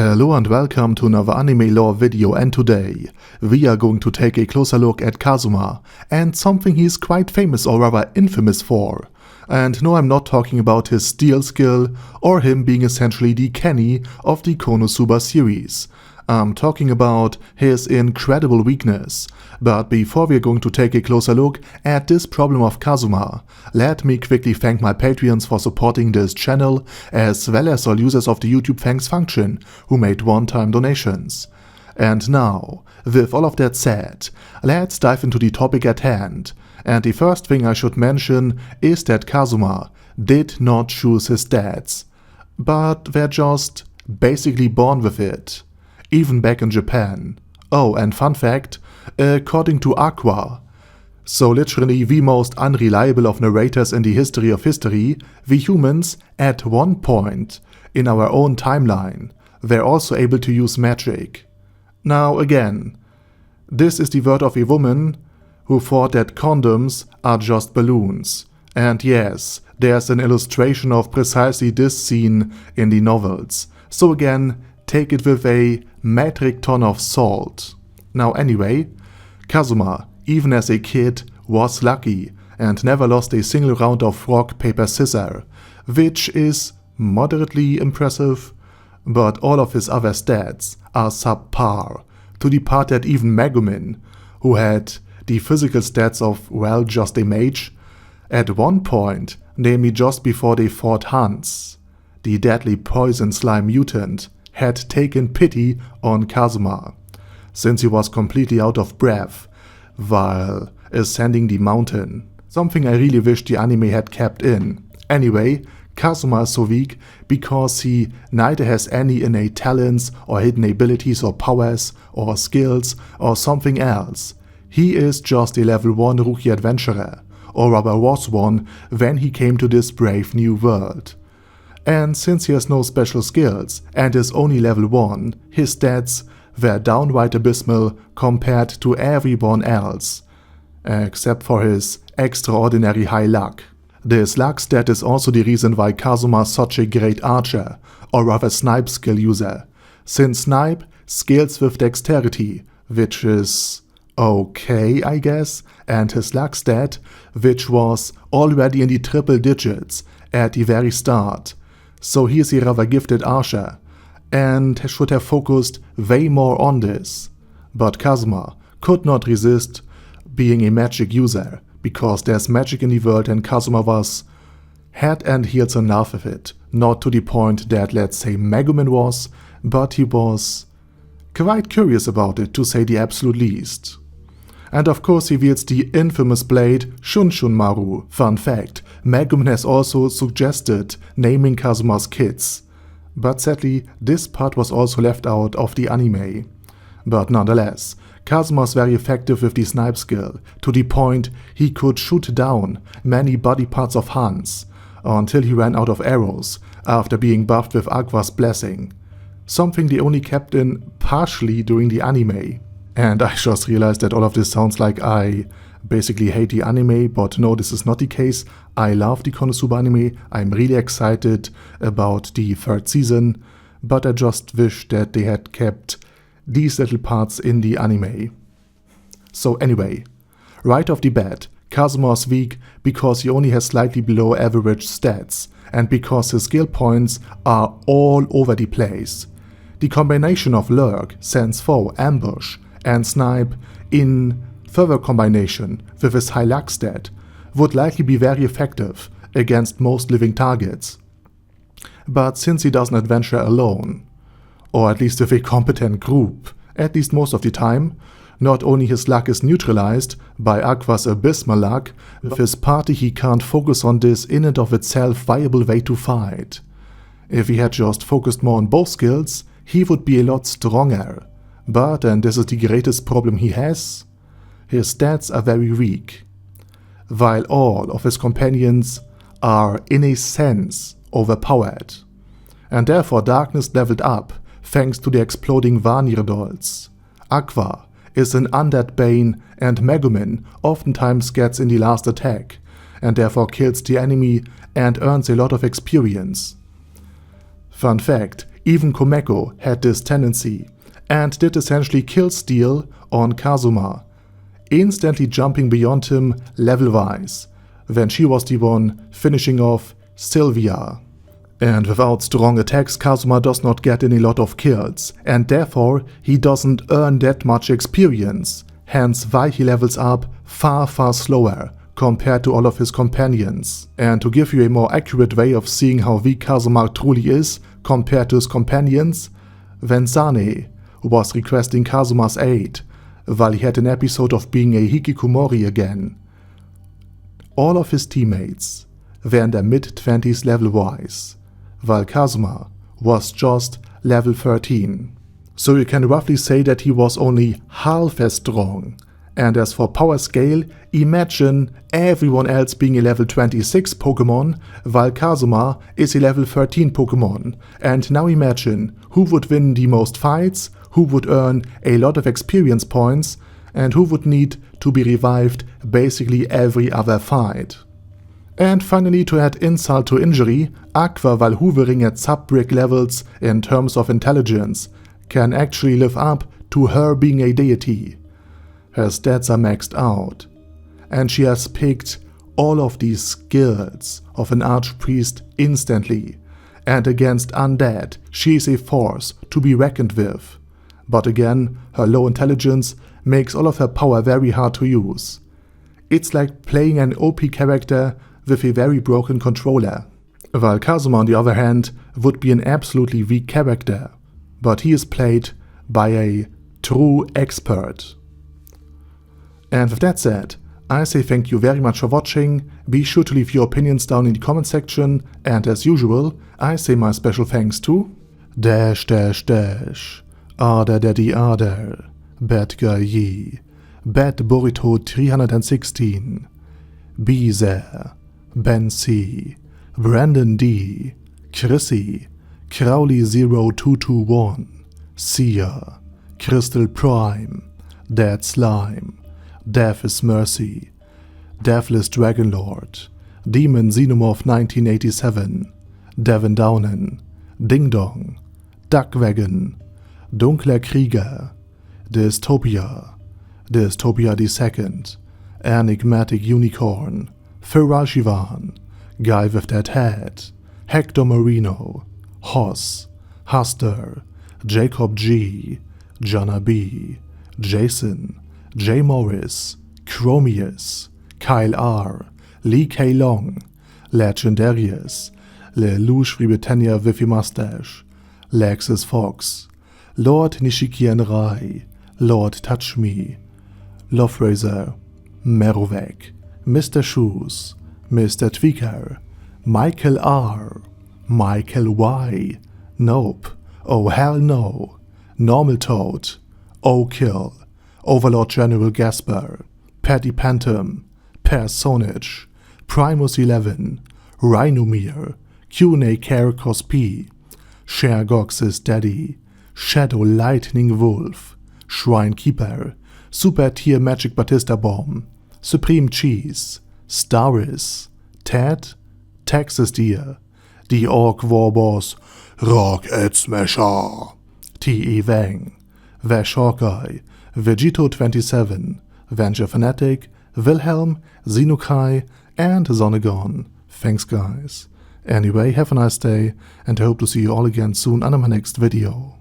Hello and welcome to another anime lore video, and today we are going to take a closer look at Kazuma and something he's quite famous or rather infamous for. And no, I'm not talking about his steel skill or him being essentially the Kenny of the Konosuba series. I'm talking about his incredible weakness. But before we're going to take a closer look at this problem of Kazuma, let me quickly thank my Patreons for supporting this channel, as well as all users of the YouTube thanks function who made one-time donations. And now, with all of that said, let's dive into the topic at hand. And the first thing I should mention is that Kazuma did not choose his stats, but were just basically born with it. Even back in Japan. Oh, and fun fact, according to Aqua, so literally the most unreliable of narrators in the history of history, we humans, at one point in our own timeline, were also able to use magic. Now again, this is the word of a woman who thought that condoms are just balloons. And yes, there's an illustration of precisely this scene in the novels. So again, take it with a metric ton of salt. Now anyway, Kazuma, even as a kid, was lucky and never lost a single round of rock, paper, scissors, which is moderately impressive, but all of his other stats are subpar, to the part that even Megumin, who had the physical stats of, well, just a mage, at one point, namely just before they fought Hans, the deadly poison slime mutant, had taken pity on Kazuma, since he was completely out of breath while ascending the mountain. Something I really wish the anime had kept in. Anyway, Kazuma is so weak because he neither has any innate talents or hidden abilities or powers or skills or something else. He is just a level 1 rookie adventurer, or rather was one when he came to this brave new world. And since he has no special skills and is only level 1, his stats were downright abysmal compared to everyone else, except for his extraordinary high luck. This luck stat is also the reason why Kazuma is such a great archer, or rather snipe skill user, since snipe scales with dexterity, which is okay, I guess, and his luck stat, which was already in the triple digits at the very start. So he is a rather gifted archer, and should have focused way more on this. But Kazuma could not resist being a magic user, because there's magic in the world and Kazuma was head and heels in love with it. Not to the point that, let's say, Megumin was, but he was quite curious about it, to say the absolute least. And of course he wields the infamous blade Shunshun Maru. Fun fact, Megumin has also suggested naming Kazuma's kids. But sadly, this part was also left out of the anime. But nonetheless, Kazuma is very effective with the snipe skill, to the point he could shoot down many body parts of Hans, until he ran out of arrows after being buffed with Aqua's blessing. Something they only kept in partially during the anime. And I just realized that all of this sounds like I basically hate the anime, but no, this is not the case. I love the Konosuba anime, I'm really excited about the third season, but I just wish that they had kept these little parts in the anime. So anyway, right off the bat, Kazuma is weak because he only has slightly below average stats, and because his skill points are all over the place. The combination of lurk, sense foe, ambush, and snipe, in further combination with his high luck stat, would likely be very effective against most living targets. But since he doesn't adventure alone, or at least with a competent group, at least most of the time, not only his luck is neutralized by Aqua's abysmal luck, with his party he can't focus on this in and of itself viable way to fight. If he had just focused more on both skills, he would be a lot stronger. But, and this is the greatest problem he has, his stats are very weak, while all of his companions are in a sense overpowered, and therefore darkness leveled up thanks to the exploding Vanir dolls. Aqua is an undead bane, and Megumin oftentimes gets in the last attack, and therefore kills the enemy and earns a lot of experience. Fun fact, Even Komeko had this tendency and did essentially kill steal on Kazuma, instantly jumping beyond him level-wise, when she was the one finishing off Sylvia. And without strong attacks, Kazuma does not get any lot of kills, and therefore he doesn't earn that much experience, hence why he levels up far slower compared to all of his companions. And to give you a more accurate way of seeing how weak Kazuma truly is compared to his companions, when Sane was requesting Kazuma's aid while he had an episode of being a hikikomori again, all of his teammates were in their mid-20s level-wise, while Kazuma was just level 13. So you can roughly say that he was only half as strong. And as for power scale, imagine everyone else being a level 26 Pokemon, while Kazuma is a level 13 Pokemon. And now imagine who would win the most fights, who would earn a lot of experience points, and who would need to be revived basically every other fight. And finally, to add insult to injury, Aqua, while hovering at sub-brick levels in terms of intelligence, can actually live up to her being a deity. Her stats are maxed out, and she has picked all of these skills of an archpriest instantly, and against undead she is a force to be reckoned with. But again, her low intelligence makes all of her power very hard to use. It's like playing an OP character with a very broken controller. While Kazuma on the other hand would be an absolutely weak character, but he is played by a true expert. And with that said, I say thank you very much for watching, be sure to leave your opinions down in the comment section, and as usual, I say my special thanks to Arder Daddy Arder, Bad Guy Yi, Bad Burrito 316, Beezer, Ben C, Brandon D, Chrissy, Crowley 0221, Sia, Crystal Prime, Dead Slime, Death is Mercy, Deathless Dragonlord, Demon Xenomorph 1987, Devin Downen, Ding Dong, Duckwagon, Dunkler Krieger, Dystopia II, Enigmatic Unicorn, Firajivan, Guy with That Head, Hector Marino, Hoss, Huster, Jacob G, Jana B, Jason, J. Morris, Chromius, Kyle R, Lee K. Long, Legendarius, Lelouch Britannia with a Mustache, Lexus Fox, Lord Nishikian Rai, Lord Touch Me, Loverazor, Merovec, Mr. Shoes, Mr. Tweaker, Michael R, Michael Y, Nope, Oh Hell No, Normal Toad, O-Kill, Overlord General Gasper, Paddy Pantom, Personage, Primus 11, Rhinomere, Q&A Care Cosp, Shergox's Daddy, Shadow Lightning Wolf, Shrine Keeper, Super Tier Magic Batista Bomb, Supreme Cheese, Staris, Ted, Texas Deer, The Orc Warboss, Rock Ed Smasher, T.E. Wang, Vash Hawkeye, Vegito 27, Venture Fanatic, Wilhelm, Xenokai, and Zonagon. Thanks guys. Anyway, have a nice day, and I hope to see you all again soon on my next video.